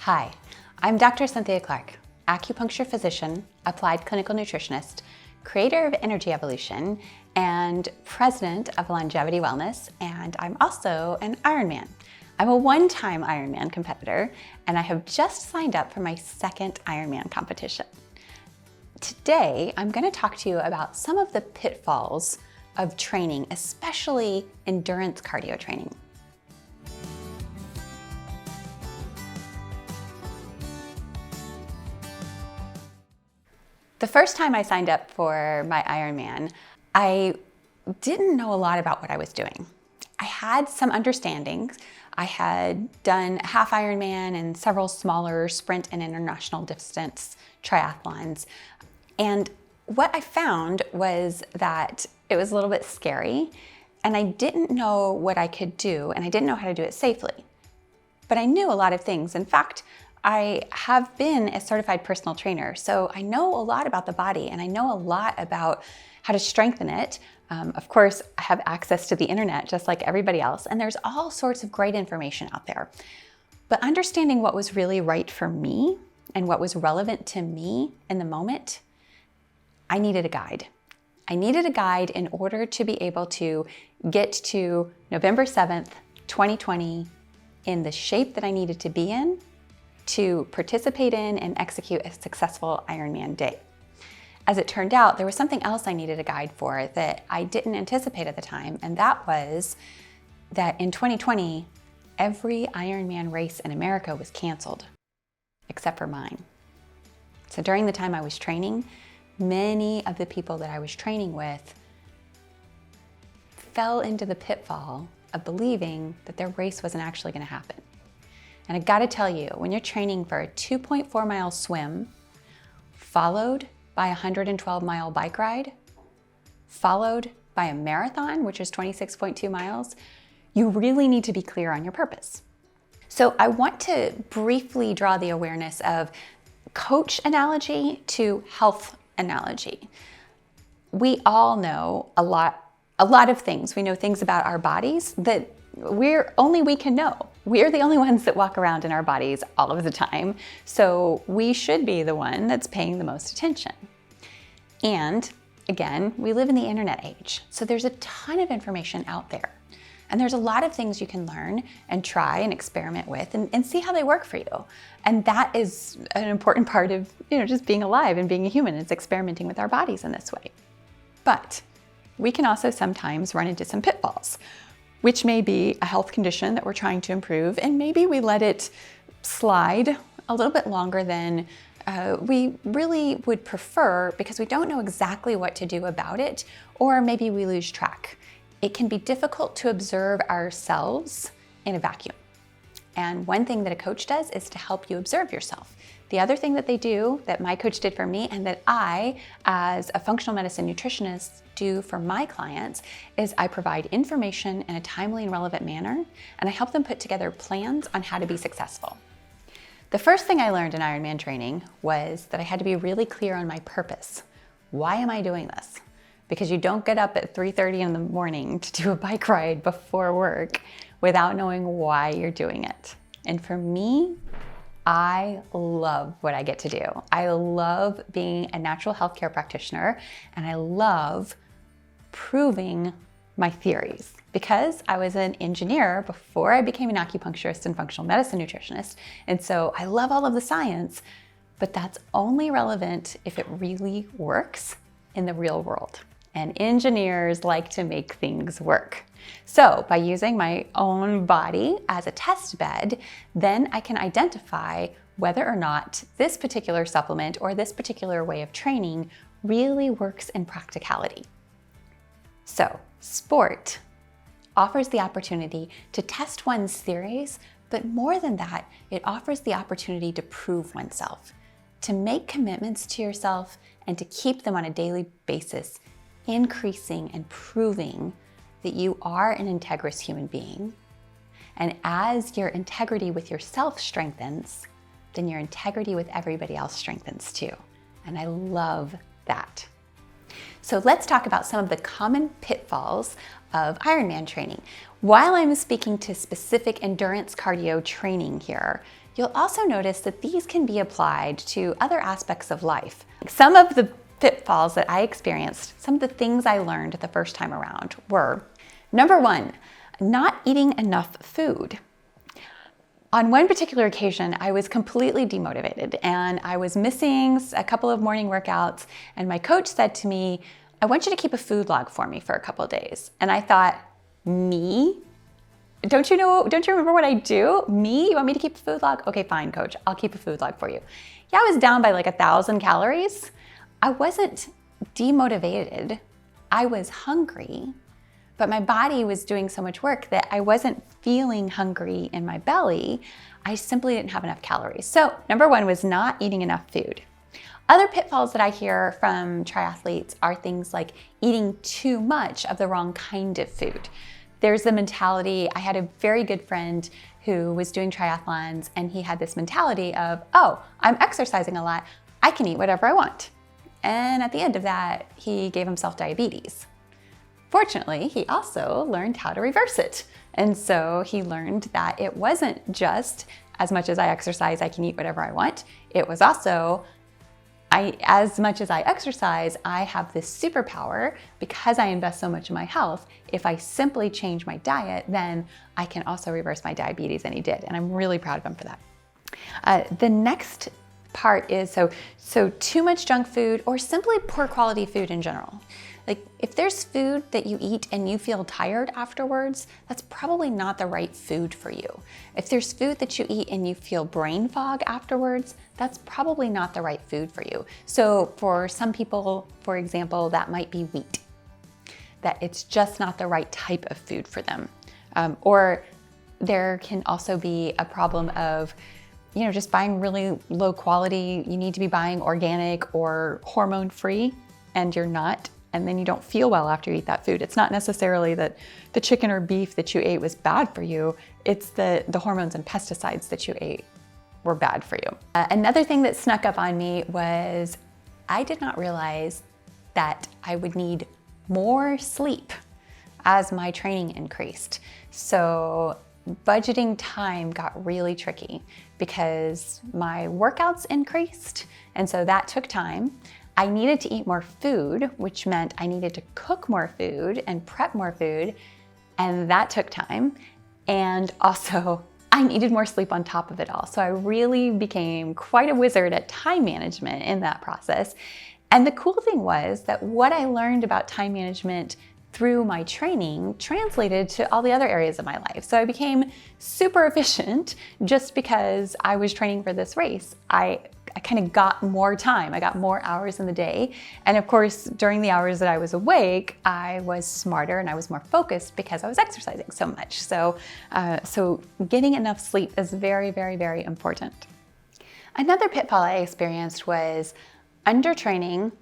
Hi, I'm Dr. Cynthia Clark, acupuncture physician, applied clinical nutritionist, creator of Energy Evolution, and president of Longevity Wellness, and I'm also an Ironman. I'm a one-time Ironman competitor, and I have just signed up for my second Ironman competition. Today, I'm going to talk to you about some of the pitfalls of training, especially endurance cardio training. The first time I signed up for my Ironman, I didn't know a lot about what I was doing. I had some understandings. I had done half Ironman and several smaller sprint and international distance triathlons. And what I found was that it was a little bit scary, and I didn't know what I could do, and I didn't know how to do it safely. But I knew a lot of things. In fact, I have been a certified personal trainer, so I know a lot about the body and I know a lot about how to strengthen it. Of course, I have access to the internet just like everybody else, and there's all sorts of great information out there. But understanding what was really right for me and what was relevant to me in the moment, I needed a guide. I needed a guide in order to be able to get to November 7th, 2020 in the shape that I needed to be in to participate in and execute a successful Ironman day. As it turned out, there was something else I needed a guide for that I didn't anticipate at the time, and that was that in 2020, every Ironman race in America was canceled, except for mine. So during the time I was training, many of the people that I was training with fell into the pitfall of believing that their race wasn't actually going to happen. And I gotta tell you, when you're training for a 2.4 mile swim, followed by a 112 mile bike ride, followed by a marathon, which is 26.2 miles, you really need to be clear on your purpose. So I want to briefly draw the awareness of coach analogy to health analogy. We all know a lot of things. We know things about our bodies that we can know. We're the only ones that walk around in our bodies all of the time, so we should be the one that's paying the most attention. And again, we live in the internet age, so there's a ton of information out there. And there's a lot of things you can learn and try and experiment with and see how they work for you. And that is an important part of just being alive and being a human, is experimenting with our bodies in this way. But we can also sometimes run into some pitfalls, which may be a health condition that we're trying to improve, and maybe we let it slide a little bit longer than we really would prefer because we don't know exactly what to do about it, or maybe we lose track. It can be difficult to observe ourselves in a vacuum. And one thing that a coach does is to help you observe yourself. The other thing that they do, that my coach did for me, and that I, as a functional medicine nutritionist, do for my clients, is I provide information in a timely and relevant manner, and I help them put together plans on how to be successful. The first thing I learned in Ironman training was that I had to be really clear on my purpose. Why am I doing this? Because you don't get up at 3:30 in the morning to do a bike ride before work without knowing why you're doing it. And for me, I love what I get to do. I love being a natural healthcare practitioner, and I love proving my theories because I was an engineer before I became an acupuncturist and functional medicine nutritionist. And so I love all of the science, but that's only relevant if it really works in the real world. And engineers like to make things work. So by using my own body as a test bed, then I can identify whether or not this particular supplement or this particular way of training really works in practicality. So sport offers the opportunity to test one's theories, but more than that, it offers the opportunity to prove oneself, to make commitments to yourself and to keep them on a daily basis, increasing and proving that you are an integrous human being. And as your integrity with yourself strengthens, then your integrity with everybody else strengthens too. And I love that. So let's talk about some of the common pitfalls of Ironman training. While I'm speaking to specific endurance cardio training here, you'll also notice that these can be applied to other aspects of life. Some of the pitfalls that I experienced, some of the things I learned the first time around were, number one, not eating enough food. On one particular occasion, I was completely demotivated and I was missing a couple of morning workouts, and my coach said to me, I want you to keep a food log for me for a couple of days. And I thought, me? Don't you remember what I do? Me? You want me to keep a food log? Okay, fine, coach, I'll keep a food log for you. Yeah, I was down by like 1,000 calories. I wasn't demotivated. I was hungry, but my body was doing so much work that I wasn't feeling hungry in my belly. I simply didn't have enough calories. So number one was not eating enough food. Other pitfalls that I hear from triathletes are things like eating too much of the wrong kind of food. There's the mentality, I had a very good friend who was doing triathlons, and he had this mentality of, oh, I'm exercising a lot, I can eat whatever I want. And at the end of that, he gave himself diabetes. Fortunately, he also learned how to reverse it. And so he learned that it wasn't just as much as I exercise, I can eat whatever I want. It was also, as much as I exercise, I have this superpower because I invest so much in my health. If I simply change my diet, then I can also reverse my diabetes, and he did. And I'm really proud of him for that. The next part is so too much junk food or simply poor quality food in general. Like if there's food that you eat and you feel tired afterwards, that's probably not the right food for you. If there's food that you eat and you feel brain fog afterwards, that's probably not the right food for you. So for some people, for example, that might be wheat, that it's just not the right type of food for them. Or there can also be a problem of, just buying really low quality. You need to be buying organic or hormone free, and you're not. And then you don't feel well after you eat that food. It's not necessarily that the chicken or beef that you ate was bad for you. It's the hormones and pesticides that you ate were bad for you. Another thing that snuck up on me was I did not realize that I would need more sleep as my training increased. So budgeting time got really tricky because my workouts increased, and so that took time. I needed to eat more food, which meant I needed to cook more food and prep more food, and that took time. And also, I needed more sleep on top of it all. So I really became quite a wizard at time management in that process. And the cool thing was that what I learned about time management through my training translated to all the other areas of my life. So I became super efficient just because I was training for this race. I kind of got more time. I got more hours in the day. And of course, during the hours that I was awake, I was smarter and I was more focused because I was exercising so much. So getting enough sleep is very, very, very important. Another pitfall I experienced was undertraining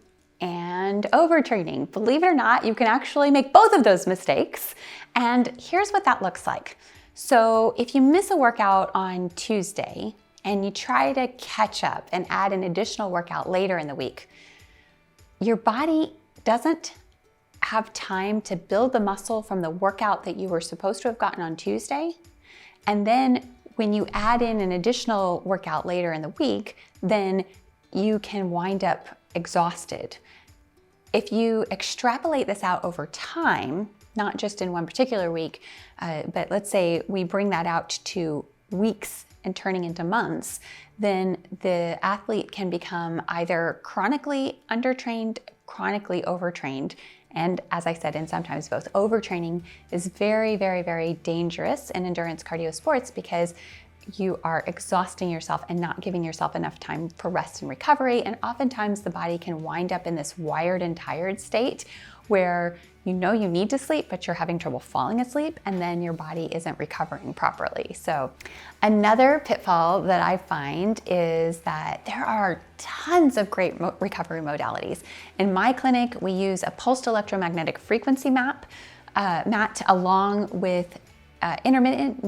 and overtraining. Believe it or not, you can actually make both of those mistakes. And here's what that looks like. So if you miss a workout on Tuesday and you try to catch up and add an additional workout later in the week, your body doesn't have time to build the muscle from the workout that you were supposed to have gotten on Tuesday. And then when you add in an additional workout later in the week, then you can wind up exhausted. If you extrapolate this out over time, not just in one particular week, but let's say we bring that out to weeks and turning into months, then the athlete can become either chronically undertrained, chronically overtrained. And as I said, and sometimes both. Overtraining is very, very, very dangerous in endurance cardio sports because you are exhausting yourself and not giving yourself enough time for rest and recovery. And oftentimes the body can wind up in this wired and tired state where you know you need to sleep, but you're having trouble falling asleep, and then your body isn't recovering properly. So another pitfall that I find is that there are tons of great recovery modalities. In my clinic, we use a pulsed electromagnetic frequency mat along with intermittent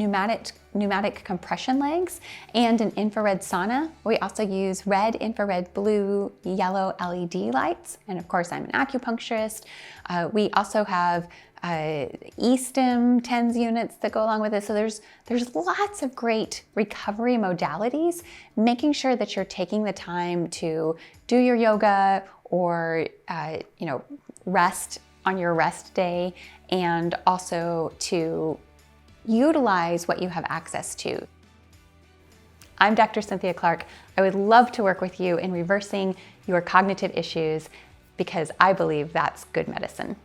pneumatic compression legs and an infrared sauna. We also use red, infrared, blue, yellow LED lights. And of course, I'm an acupuncturist. We also have E-stim, TENS units that go along with it. So there's lots of great recovery modalities, making sure that you're taking the time to do your yoga or rest on your rest day, and also to utilize what you have access to. I'm Dr. Cynthia Clark. I would love to work with you in reversing your cognitive issues because I believe that's good medicine.